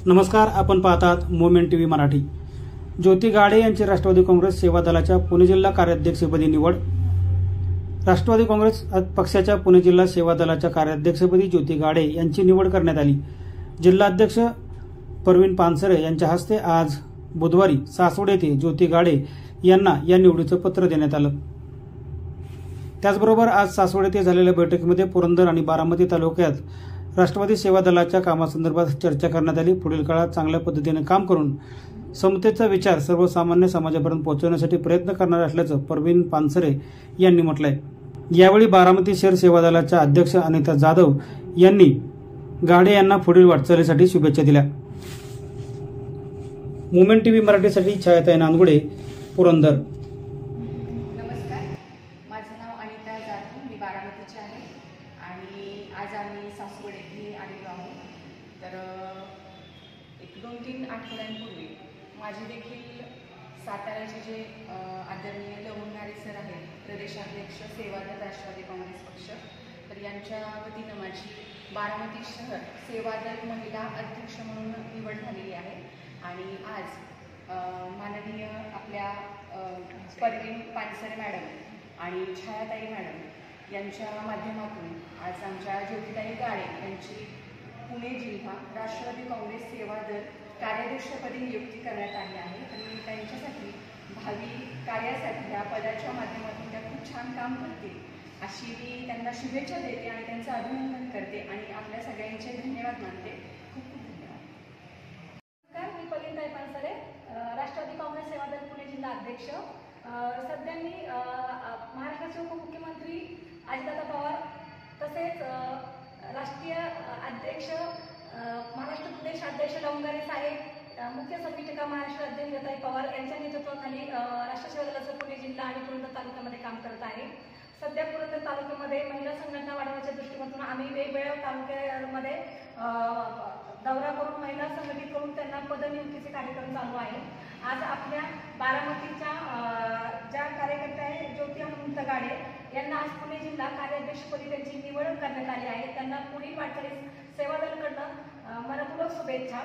नमस्कार, आपण पाहतात मोमेंट टीव्ही मराठी। ज्योती गाडे यांची राष्ट्रवादी काँग्रेस सेवा दलाच्या पुणे जिल्हा कार्याध्यक्षपदी निवड। राष्ट्रवादी काँग्रेस पक्षाच्या पुणे जिल्हा सेवा दलाच्या कार्याध्यक्षपदी ज्योती गाडे यांची निवड करण्यात आली। जिल्हाध्यक्ष परवीन पानसरे यांच्या हस्ते आज बुधवारी सासवड येथे ज्योती गाडे यांना या निवडीचं पत्र देण्यात आलं। त्याचबरोबर आज सासवड येथे झालेल्या बैठकीमध्ये पुरंदर आणि बारामती तालुक्यात राष्ट्रवादी सेवा दलाच्या कामासंदर्भात चर्चा करण्यात आली। पुढील काळात चांगल्या पद्धतीने काम करून समतेचा विचार सर्वसामान्य समाजापर्यंत पोहोचवण्यासाठी प्रयत्न करणार असल्याचं परवीन पानसरे यांनी म्हटलंय। यावेळी बारामती शहर सेवा दलाच्या अध्यक्ष अनिता जाधव यांनी गाडे यांना पुढील वाटचालीसाठी शुभेच्छा दिल्या। मोमेंट टीव्ही मराठीसाठी छायाताई नांदगुडे, पुरंदर। नमस्कार, माझं नाव अनिता जाधव, मी बारामतीची आहे आणि आज आम्ही सासवड येथे आलेलो आहोत। तर एक 2-3 आठवड्यांपूर्वी माझे देखील साताऱ्याचे जे आदरणीय लवंगारे सर आहेत, प्रदेशाध्यक्ष सेवा दल राष्ट्रवादी काँग्रेस पक्ष, तर यांच्या वतीनं माझी बारामती शहर सेवा दल महिला अध्यक्ष म्हणून निवड झालेली आहे। आणि आज माननीय आपल्या परवीन पानसरे मॅडम आणि छायाताई मॅडम यांच्या माध्यमातून आज आमच्या ज्योतिताई गाडे यांची पुणे जिल्हा राष्ट्रवादी काँग्रेस सेवा दल कार्याध्यक्षपदी नियुक्ती करण्यात आली आहे। आणि त्यांच्यासाठी भावी कार्यासाठी या पदाच्या माध्यमातून त्या खूप छान काम करतील अशी मी त्यांना शुभेच्छा देते आणि त्यांचं अभिनंदन करते आणि आपल्या सगळ्यांचे धन्यवाद मानते। खूप खूप धन्यवाद। मी परवीन पानसरे, राष्ट्रवादी काँग्रेस सेवा दल पुणे जिल्हा अध्यक्ष। सध्या मी महाराष्ट्राचे उपमुख्यमंत्री अजितदादा पवार तसेच राष्ट्रीय अध्यक्ष महाराष्ट्र प्रदेश अध्यक्ष लवंगारे साहेब, मुख्य संघटका महाराष्ट्र अध्यक्ष पवार यांच्या नेतृत्वाखाली राष्ट्रीय सेवा दलाचं पुणे जिल्हा आणि पुरंदर तालुक्यामध्ये काम करत आहे। सध्या पुरंदर तालुक्यामध्ये महिला संघटना वाढवण्याच्या दृष्टीकोनातून आम्ही वेगवेगळ्या तालुक्यामध्ये दौरा करून महिला संघटित करून त्यांना पदनियुक्तीचे कार्यक्रम चालू आहे। आज आपल्या बारामतीच्या ज्या कार्यकर्त्या आहेत ज्योती अनंत गाडे यांना आज पुणे जिल्हा कार्याध्यक्षपदी त्यांची निवड करण्यात आली आहे। त्यांना पुढील वाटचालीस सेवा दलाकडून मनपूर्वक शुभेच्छा।